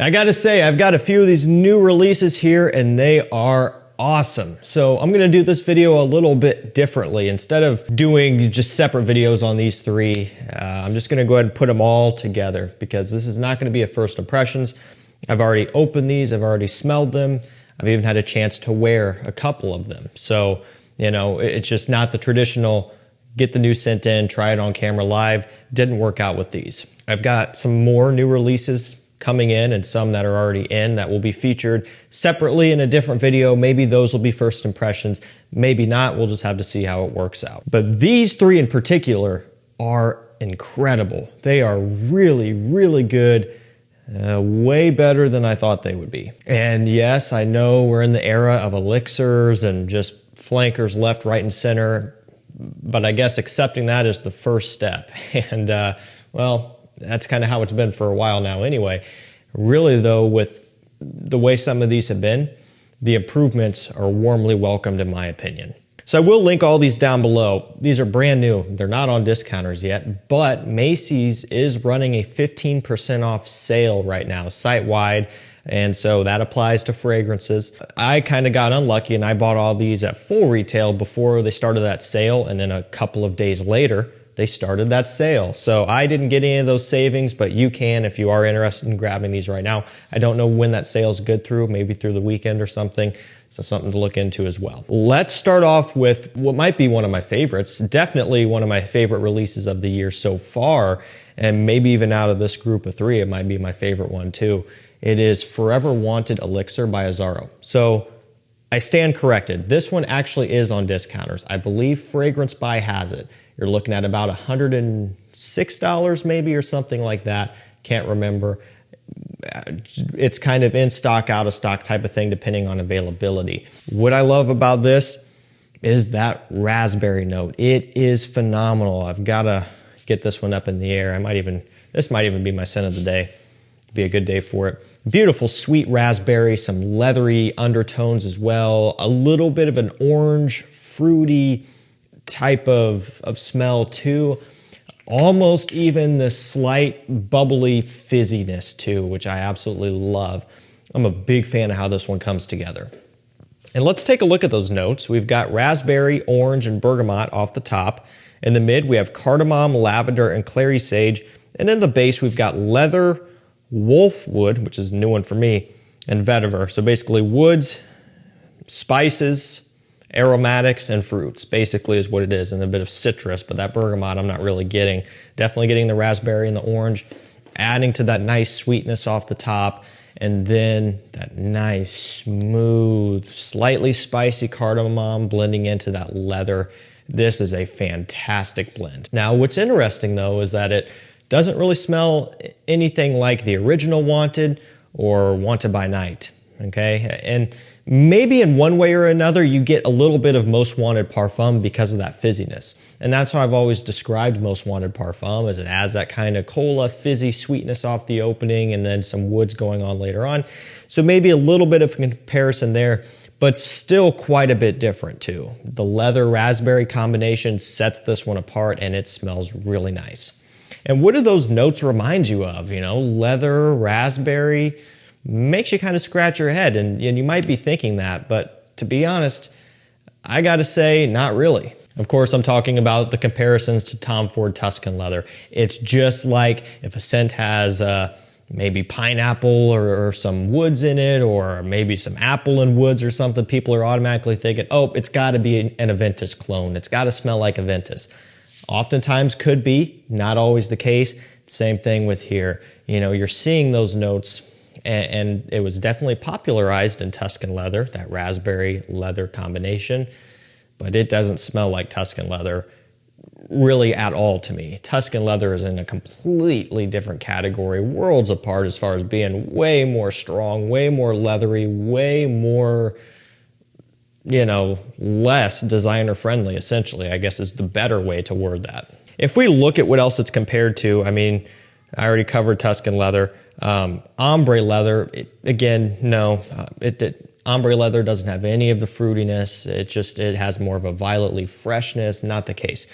I gotta say, I've got a few of these new releases here and they are awesome. So I'm gonna do this video a little bit differently. Instead of doing just separate videos on these three, I'm just gonna go ahead and put them all together because this is not gonna be a first impressions. I've already opened these, I've already smelled them. I've even had a chance to wear a couple of them. So, you know, it's just not the traditional get the new scent in, try it on camera live. Didn't work out with these. I've got some more new releases coming in and some that are already in that will be featured separately in a different video. Maybe those will be first impressions, maybe not. We'll just have to see how it works out. But these three in particular are incredible. They are really, really good. Way better than I thought they would be. And yes, I know we're in the era of elixirs and just flankers left, right, and center, but I guess accepting that is the first step. And well, that's kind of how it's been for a while now anyway. Really though, with the way some of these have been, the improvements are warmly welcomed in my opinion. So I will link all these down below. These are brand new. They're not on discounters yet, but Macy's is running a 15% off sale right now, site-wide. And so that applies to fragrances. I kind of got unlucky and I bought all these at full retail before they started that sale. And then a couple of days later, they started that sale. So I didn't get any of those savings, but you can if you are interested in grabbing these right now. I don't know when that sale's good through, maybe through the weekend or something. So something to look into as well. Let's start off with what might be one of my favorites, definitely one of my favorite releases of the year so far, and maybe even out of this group of three, it might be my favorite one too. It is Forever Wanted Elixir by Azzaro. So I stand corrected. This one actually is on discounters. I believe Fragrance By has it. You're looking at about $106 maybe or something like that. Can't remember. It's kind of in stock, out of stock type of thing depending on availability. What I love about this is that raspberry note. It is phenomenal. I've got to get this one up in the air. This might even be my scent of the day. Be a good day for it. Beautiful sweet raspberry, some leathery undertones as well. A little bit of an orange, fruity type of smell too. Almost even the slight bubbly fizziness too, which I absolutely love. I'm a big fan of how this one comes together. And let's take a look at those notes. We've got raspberry, orange, and bergamot off the top. In the mid, we have cardamom, lavender, and clary sage. And in the base, we've got leather, wolfwood, which is a new one for me, and vetiver. So basically woods, spices, aromatics, and fruits basically is what it is, and a bit of citrus, but that bergamot I'm not really getting. Definitely getting the raspberry and the orange, adding to that nice sweetness off the top, and then that nice, smooth, slightly spicy cardamom blending into that leather. This is a fantastic blend. Now, what's interesting though is that it doesn't really smell anything like the original Wanted or Wanted by Night, okay? And maybe in one way or another, you get a little bit of Most Wanted Parfum because of that fizziness. And that's how I've always described Most Wanted Parfum, as it has that kind of cola, fizzy sweetness off the opening and then some woods going on later on. So maybe a little bit of comparison there, but still quite a bit different too. The leather raspberry combination sets this one apart and it smells really nice. And what do those notes remind you of? You know, leather, raspberry, makes you kind of scratch your head, and you might be thinking that, but to be honest, I gotta say, not really. Of course, I'm talking about the comparisons to Tom Ford Tuscan leather. It's just like if a scent has maybe pineapple or some woods in it, or maybe some apple and woods or something, people are automatically thinking, oh, it's gotta be an Aventus clone. It's gotta smell like Aventus. Oftentimes could be, not always the case. Same thing with here. You know, you're seeing those notes, and it was definitely popularized in Tuscan leather, that raspberry leather combination, but it doesn't smell like Tuscan leather really at all to me. Tuscan leather is in a completely different category, worlds apart as far as being way more strong, way more leathery, way more, you know, less designer friendly, essentially, I guess is the better way to word that. If we look at what else it's compared to, I mean, I already covered Tuscan leather. Ombre leather, again, no, ombre leather doesn't have any of the fruitiness. It has more of a violet leaf freshness, not the case.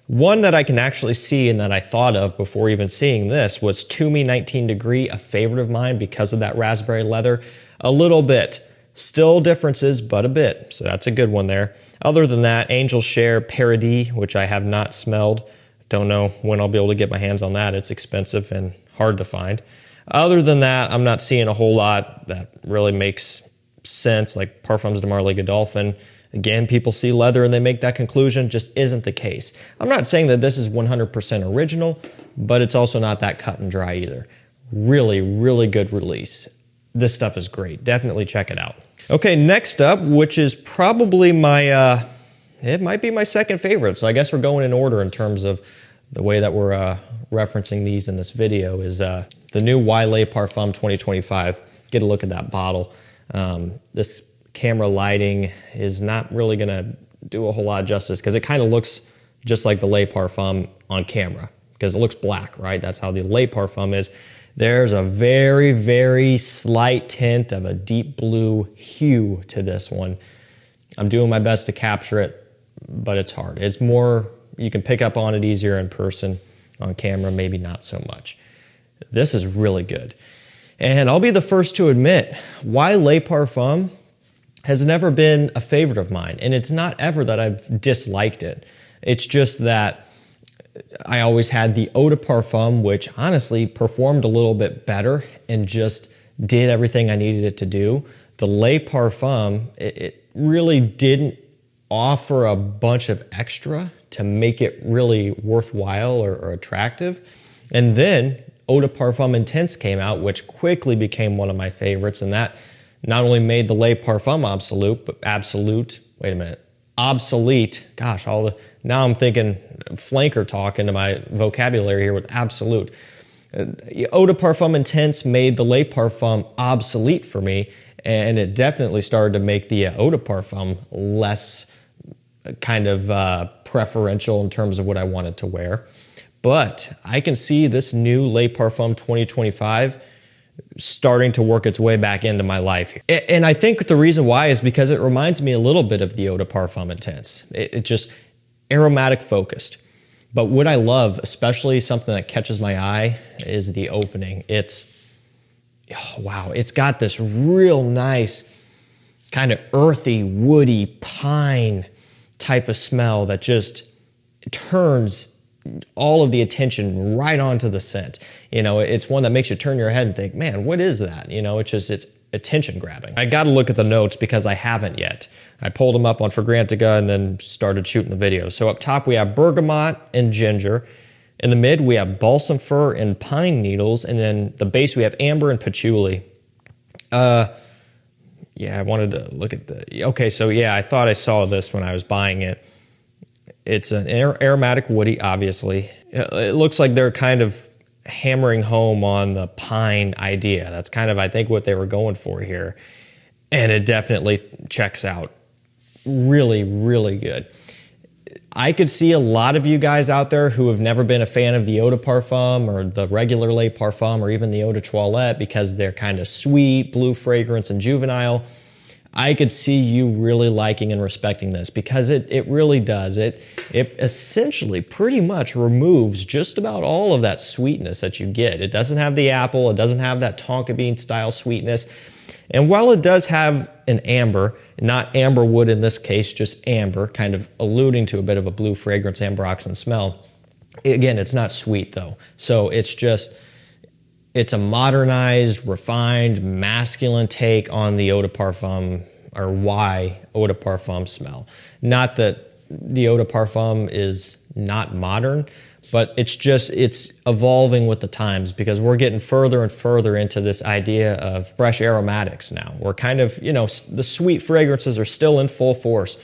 One that I can actually see and that I thought of before even seeing this was To Me 19 Degree, a favorite of mine because of that raspberry leather. A little bit. Still differences, but a bit. So that's a good one there. Other than that, Angel Share Paradis, which I have not smelled. Don't know when I'll be able to get my hands on that. It's expensive and hard to find. Other than that, I'm not seeing a whole lot that really makes sense, like Parfums de Marly Godolphin. Again, people see leather and they make that conclusion. Just isn't the case. I'm not saying that this is 100% original, but it's also not that cut and dry either. Really, really good release. This stuff is great. Definitely check it out. Okay, next up, which is probably my, it might be my second favorite. So I guess we're going in order in terms of the way that we're referencing these in this video, is the new Y Le Parfum 2025. Get a look at that bottle. This camera lighting is not really going to do a whole lot of justice because it kind of looks just like the Le Parfum on camera because it looks black, right? That's how the Le Parfum is. There's a very, very slight tint of a deep blue hue to this one. I'm doing my best to capture it, but it's hard. It's more, you can pick up on it easier in person. On camera, maybe not so much. This is really good. And I'll be the first to admit, Y Le Parfum has never been a favorite of mine. And it's not ever that I've disliked it. It's just that I always had the Eau de Parfum, which honestly performed a little bit better and just did everything I needed it to do. The Le Parfum, it really didn't offer a bunch of extra to make it really worthwhile or attractive. And then Eau de Parfum Intense came out, which quickly became one of my favorites, and that not only made the Le Parfum obsolete. Gosh, now I'm thinking flanker talk into my vocabulary here with absolute. Eau de Parfum Intense made the Le Parfum obsolete for me, and it definitely started to make the Eau de Parfum less kind of preferential in terms of what I wanted to wear. But I can see this new Le Parfum 2025 starting to work its way back into my life. And I think the reason why is because it reminds me a little bit of the Eau de Parfum Intense. It just aromatic focused. But what I love, especially something that catches my eye, is the opening. It's, oh, wow, it's got this real nice kind of earthy, woody, pine type of smell that just turns all of the attention right onto the scent. You know, it's one that makes you turn your head and think, man, what is that? You know, it's attention grabbing. I got to look at the notes because I haven't yet. I pulled them up on FRAGRANCEBUY and then started shooting the video. So up top we have bergamot and ginger. In the mid we have balsam fir and pine needles, and then the base we have amber and patchouli. Yeah, I wanted to look at the, okay, so yeah, I thought I saw this when I was buying it. It's an aromatic woody, obviously. It looks like they're kind of hammering home on the pine idea. That's kind of, I think, what they were going for here. And it definitely checks out. Really, really good. I could see a lot of you guys out there who have never been a fan of the Eau de Parfum or the regular Le Parfum or even the Eau de Toilette because they're kind of sweet, blue fragrance, and juvenile. I could see you really liking and respecting this because it really does. It essentially pretty much removes just about all of that sweetness that you get. It doesn't have the apple. It doesn't have that tonka bean style sweetness. And while it does have an amber, not amber wood in this case, just amber, kind of alluding to a bit of a blue fragrance, ambroxan smell. Again, it's not sweet though. So it's a modernized, refined, masculine take on the Eau de Parfum, or why Eau de Parfum smell. Not that the Eau de Parfum is not modern, but it's evolving with the times because we're getting further and further into this idea of fresh aromatics now. We're kind of, you know, the sweet fragrances are still in full force,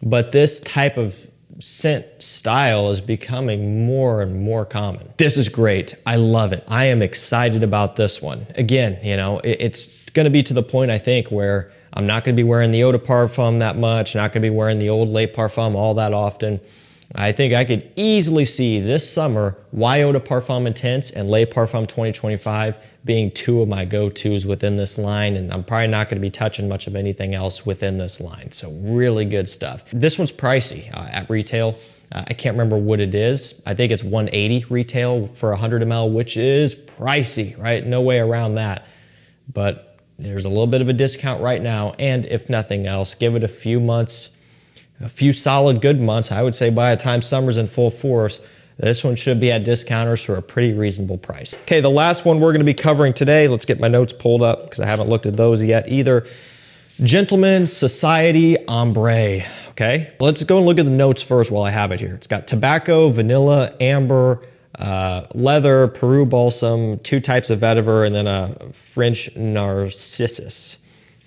but this type of scent style is becoming more and more common. This is great. I love it. I am excited about this one. Again, you know, it's going to be to the point, I think, where I'm not going to be wearing the Eau de Parfum that much, not going to be wearing the old Le Parfum all that often. I think I could easily see this summer Y Eau de Parfum Intense and Le Parfum 2025 being two of my go-tos within this line, and I'm probably not going to be touching much of anything else within this line. So really good stuff. This one's pricey at retail. I can't remember what it is. I think it's $180 retail for 100 ml, which is pricey, right? No way around that. But there's a little bit of a discount right now. And if nothing else, give it a few months, a few solid good months. I would say by the time summer's in full force, this one should be at discounters for a pretty reasonable price. Okay, the last one we're going to be covering today, let's get my notes pulled up because I haven't looked at those yet either. Gentleman's Society Ombre. Okay, let's go and look at the notes first while I have it here. It's got tobacco, vanilla, amber, leather, Peru balsam, 2 types of vetiver, and then a French narcissus.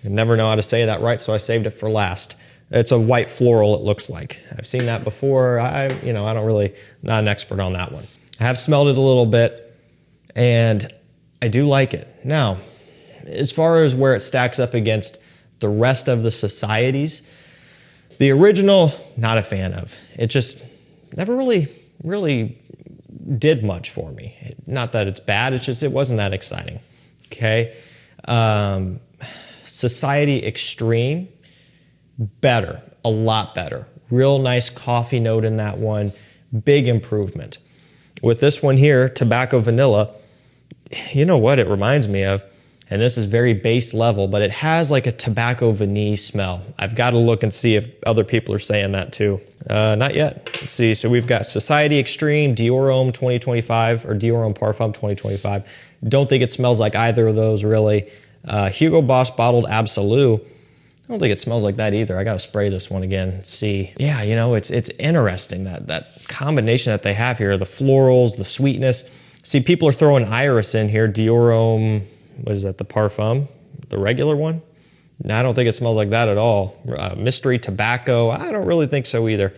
I never know how to say that right, so I saved it for last. It's a white floral, it looks like. I've seen that before. I don't really, not an expert on that one. I have smelled it a little bit, and I do like it. Now, as far as where it stacks up against the rest of the societies, the original, not a fan of. It just never really did much for me. Not that it's bad, it's just it wasn't that exciting. Okay. Society Extreme, better, a lot better. Real nice coffee note in that one. Big improvement. With this one here, Tobacco Vanilla, you know what it reminds me of? And this is very base level, but it has like a tobacco vanille smell. I've got to look and see if other people are saying that too. Not yet. Let's see. So we've got Society Extreme, Dior Homme 2025, or Dior Homme Parfum 2025. Don't think it smells like either of those really. Hugo Boss Bottled Absolute. I don't think it smells like that either. I got to spray this one again and see. Yeah, you know, it's interesting, that combination that they have here, the florals, the sweetness. See, people are throwing iris in here, Dior Homme, what is that, the Parfum, the regular one? No, I don't think it smells like that at all. Mystery Tobacco, I don't really think so either.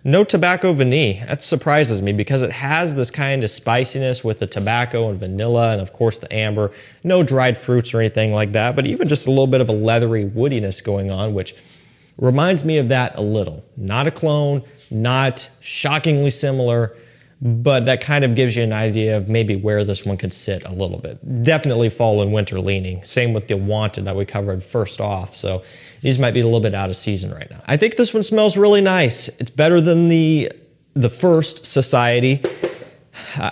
No tobacco vanille, that surprises me because it has this kind of spiciness with the tobacco and vanilla and of course the amber. No dried fruits or anything like that, but even just a little bit of a leathery woodiness going on, which reminds me of that a little. Not a clone, not shockingly similar, but that kind of gives you an idea of maybe where this one could sit a little bit. Definitely fall and winter leaning. Same with the Wanted that we covered first off. So these might be a little bit out of season right now. I think this one smells really nice. It's better than the first Society.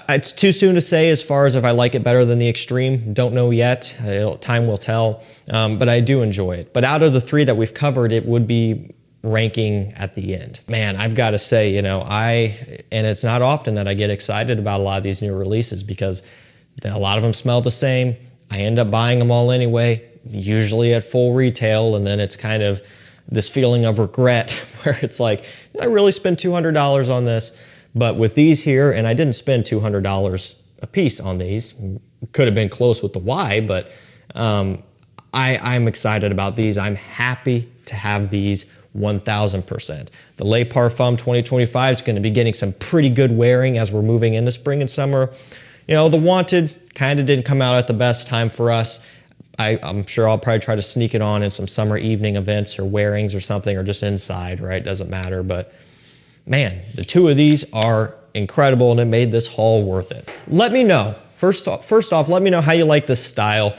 It's too soon to say as far as if I like it better than the Extreme. Don't know yet. Time will tell. But I do enjoy it. But out of the 3 that we've covered, it would be ranking at the end. Man, I've got to say, you know, and it's not often that I get excited about a lot of these new releases because a lot of them smell the same. I end up buying them all anyway, usually at full retail, and then it's kind of this feeling of regret where it's like, did I really spend $200 on this? But with these here, and I didn't spend $200 a piece on these, could have been close with the Y, but I'm excited about these. I'm happy to have these 1000%. The Le Parfum 2025 is going to be getting some pretty good wearing as we're moving into spring and summer. You know, the Wanted kind of didn't come out at the best time for us. I'm sure I'll probably try to sneak it on in some summer evening events or wearings or something, or just inside, right? Doesn't matter. But man, the 2 of these are incredible and it made this haul worth it. Let me know. First off, let me know how you like this style.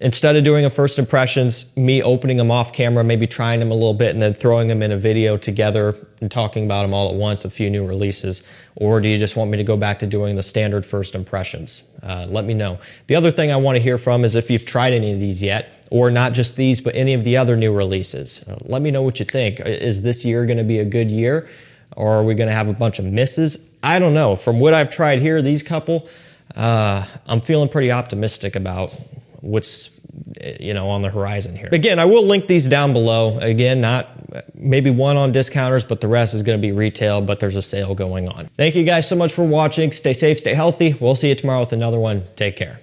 Instead of doing a first impressions, me opening them off camera, maybe trying them a little bit and then throwing them in a video together and talking about them all at once, a few new releases, or do you just want me to go back to doing the standard first impressions? Let me know. The other thing I want to hear from is if you've tried any of these yet, or not just these, but any of the other new releases. Let me know what you think. Is this year going to be a good year, or are we going to have a bunch of misses? I don't know. From what I've tried here, these couple, I'm feeling pretty optimistic about what's on the horizon here. Again, I will link these down below. Again, not maybe one on discounters, but the rest is going to be retail, but there's a sale going on. Thank you guys so much for watching. Stay safe, stay healthy. We'll see you tomorrow with another one. Take care.